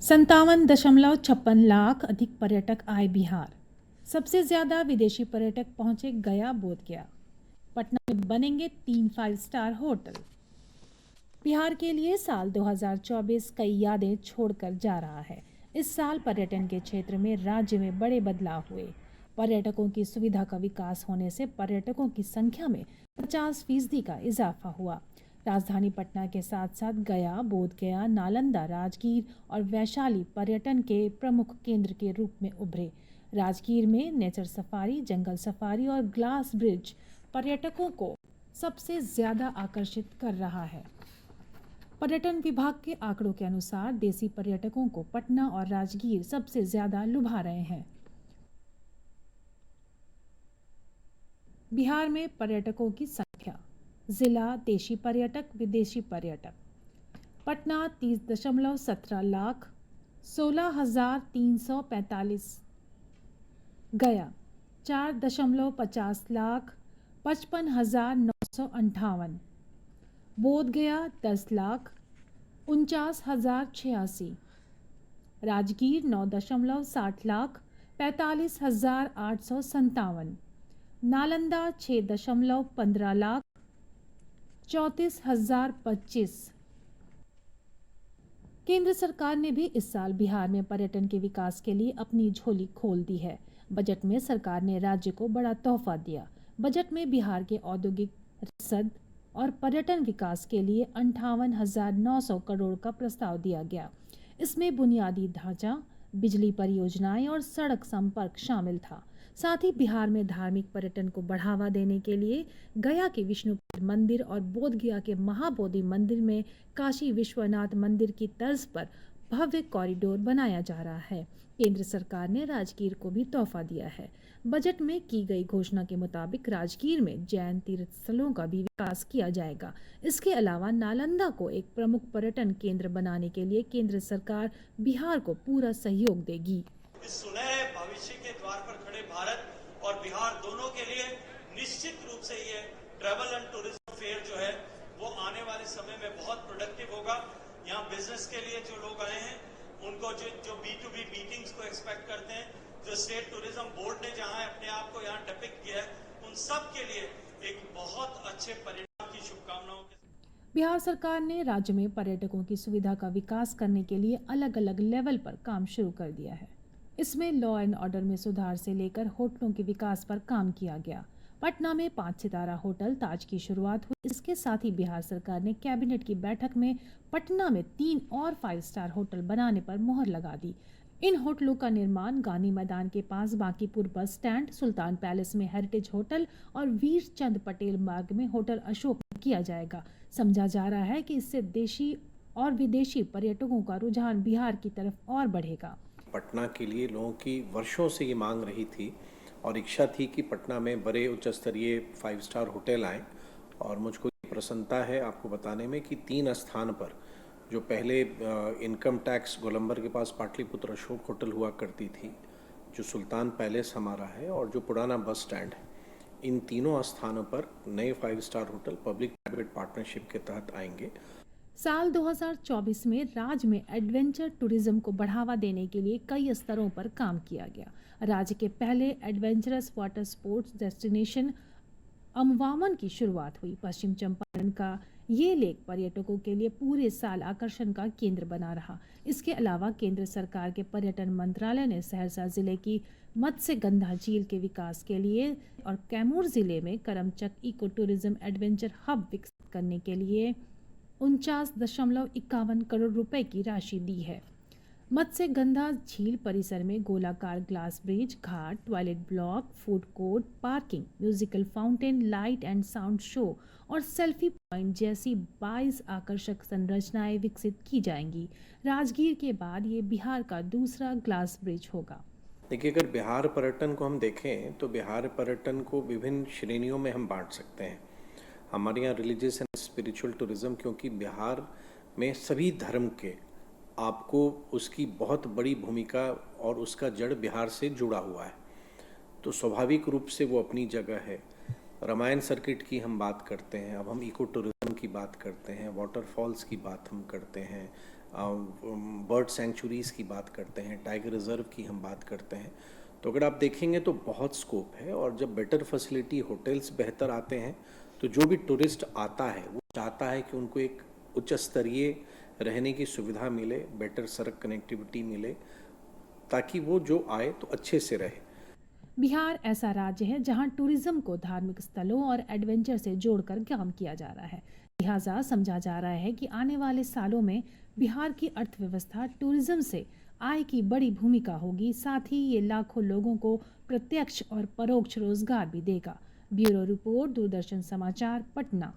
57.56 लाख अधिक पर्यटक आए बिहार। सबसे ज्यादा विदेशी पर्यटक पहुंचे गया बोधगया। पटना में बनेंगे 3 5 स्टार होटल। बिहार के लिए साल 2024 कई यादें छोड़कर जा रहा है। इस साल पर्यटन के क्षेत्र में राज्य में बड़े बदलाव हुए। पर्यटकों की सुविधा का विकास होने से पर्यटकों की संख्या में 50% का इजाफा हुआ। राजधानी पटना के साथ साथ गया, बोधगया, नालंदा, राजगीर और वैशाली पर्यटन के प्रमुख केंद्र के रूप में उभरे। राजगीर में नेचर सफारी, जंगल सफारी और ग्लास ब्रिज पर्यटकों को सबसे ज्यादा आकर्षित कर रहा है। पर्यटन विभाग के आंकड़ों के अनुसार देसी पर्यटकों को पटना और राजगीर सबसे ज्यादा लुभा रहे हैं। बिहार में पर्यटकों की संख्या, जिला देशी पर्यटक, विदेशी पर्यटक। पटना 30.17 लाख 16,345, गया 4.50 लाख 55,958, बोधगया 10 लाख 49,086, राजगीर 9.60 लाख 45,857, नालंदा 6.15 लाख 34,025। केंद्र सरकार ने भी इस साल बिहार में पर्यटन के विकास के लिए अपनी झोली खोल दी है। बजट में सरकार ने राज्य को बड़ा तोहफा दिया। बजट में बिहार के औद्योगिक, रसद और पर्यटन विकास के लिए 58,900 करोड़ का प्रस्ताव दिया गया। इसमें बुनियादी ढांचा, बिजली परियोजनाएं और सड़क संपर्क शामिल था। साथ ही बिहार में धार्मिक पर्यटन को बढ़ावा देने के लिए गया के विष्णुपद मंदिर और बोधगया के महाबोधि मंदिर में काशी विश्वनाथ मंदिर की तर्ज पर भव्य कॉरिडोर बनाया जा रहा है। केंद्र सरकार ने राजगीर को भी तोहफा दिया है। बजट में की गई घोषणा के मुताबिक राजगीर में जैन तीर्थ स्थलों का भी विकास किया जाएगा। इसके अलावा नालंदा को एक प्रमुख पर्यटन केंद्र बनाने के लिए केंद्र सरकार बिहार को पूरा सहयोग देगी। इस सुनहरे भविष्य के द्वार पर खड़े भारत और बिहार दोनों के लिए निश्चित रूप से ये ट्रैवल एंड टूरिज्म फेयर जो है वो आने वाले समय में बहुत प्रोडक्टिव होगा। यहाँ बिजनेस के लिए जो लोग आए हैं उनको जो B2B मीटिंग्स को एक्सपेक्ट करते हैं, जो स्टेट टूरिज्म बोर्ड ने जहाँ अपने आप को यहाँ डिपिक्ट किया है, उन सब के लिए एक बहुत अच्छे परिणाम की शुभकामनाओं के। बिहार सरकार ने राज्य में पर्यटकों की सुविधा का विकास करने के लिए अलग अलग लेवल पर काम शुरू कर दिया है। इसमें लॉ एंड ऑर्डर में सुधार से लेकर होटलों के विकास पर काम किया गया। पटना में 5 सितारा होटल ताज की शुरुआत हुई। इसके साथ ही बिहार सरकार ने कैबिनेट की बैठक में पटना में 3 और 5 स्टार होटल बनाने पर मुहर लगा दी। इन होटलों का निर्माण गांधी मैदान के पास बांकीपुर बस स्टैंड, सुल्तान पैलेस में हेरिटेज होटल और वीर चंद पटेल मार्ग में होटल अशोक में किया जाएगा। समझा जा रहा है कि इससे देशी और विदेशी पर्यटकों का रुझान बिहार की तरफ और बढ़ेगा। पटना के लिए लोगों की वर्षों से ये मांग रही थी और इच्छा थी कि पटना में बड़े उच्च स्तरीय 5 स्टार होटल आएँ और मुझको प्रसन्नता है आपको बताने में कि 3 स्थान पर जो पहले इनकम टैक्स गोलंबर के पास पाटलिपुत्र अशोक होटल हुआ करती थी, जो सुल्तान पैलेस हमारा है और जो पुराना बस स्टैंड है, इन तीनों स्थानों पर नए 5 star hotel public private partnership के तहत आएंगे। साल 2024 में राज्य में एडवेंचर टूरिज्म को बढ़ावा देने के लिए कई स्तरों पर काम किया गया। राज्य के पहले एडवेंचरस वाटर स्पोर्ट्स डेस्टिनेशन अमवामन की शुरुआत हुई। पश्चिम चंपारण का ये लेक पर्यटकों के लिए पूरे साल आकर्षण का केंद्र बना रहा। इसके अलावा केंद्र सरकार के पर्यटन मंत्रालय ने सहरसा जिले की मत्स्यगंधा झील के विकास के लिए और कैमूर जिले में करमचक इको टूरिज्म एडवेंचर हब विकसित करने के लिए 49.51 करोड़ रुपए की राशि दी है। मत्स्यगंधा झील परिसर में गोलाकार glass bridge, Ghat, toilet block, food court, parking, musical fountain, light and sound show और सेल्फी पॉइंट जैसी 22 आकर्षक संरचनाएं विकसित की जाएंगी। राजगीर के बाद ये बिहार का दूसरा ग्लास ब्रिज होगा। देखिए, अगर बिहार पर्यटन को हम देखें तो बिहार पर्यटन को विभिन्न श्रेणियों में हम बांट सकते हैं। हमारे यहाँ रिलीजियस एंड स्पिरिचुअल टूरिज्म, क्योंकि बिहार में सभी धर्म के आपको उसकी बहुत बड़ी भूमिका और उसका जड़ बिहार से जुड़ा हुआ है, तो स्वाभाविक रूप से वो अपनी जगह है। रामायण सर्किट की हम बात करते हैं, अब हम इको टूरिज्म की बात करते हैं, वाटरफॉल्स की बात हम करते हैं, बर्ड सेंचुरीज़ की बात करते हैं, टाइगर रिजर्व की हम बात करते हैं। तो अगर आप देखेंगे तो बहुत स्कोप है, और जब बेटर फैसिलिटी, होटल्स बेहतर आते हैं तो जो भी टूरिस्ट आता है वो चाहता है कि उनको एक उच्च स्तरीय रहने की सुविधा मिले, बेटर सड़क कनेक्टिविटी मिले, ताकि वो जो आए तो अच्छे से रहे। बिहार ऐसा राज्य है जहां टूरिज्म को धार्मिक स्थलों और एडवेंचर से जोड़कर काम किया जा रहा है। लिहाजा समझा जा रहा है कि आने वाले सालों में बिहार की अर्थव्यवस्था टूरिज्म से आय की बड़ी भूमिका होगी। साथ ही ये लाखों लोगों को प्रत्यक्ष और परोक्ष रोजगार भी देगा। ब्यूरो रिपोर्ट, दूरदर्शन समाचार, पटना।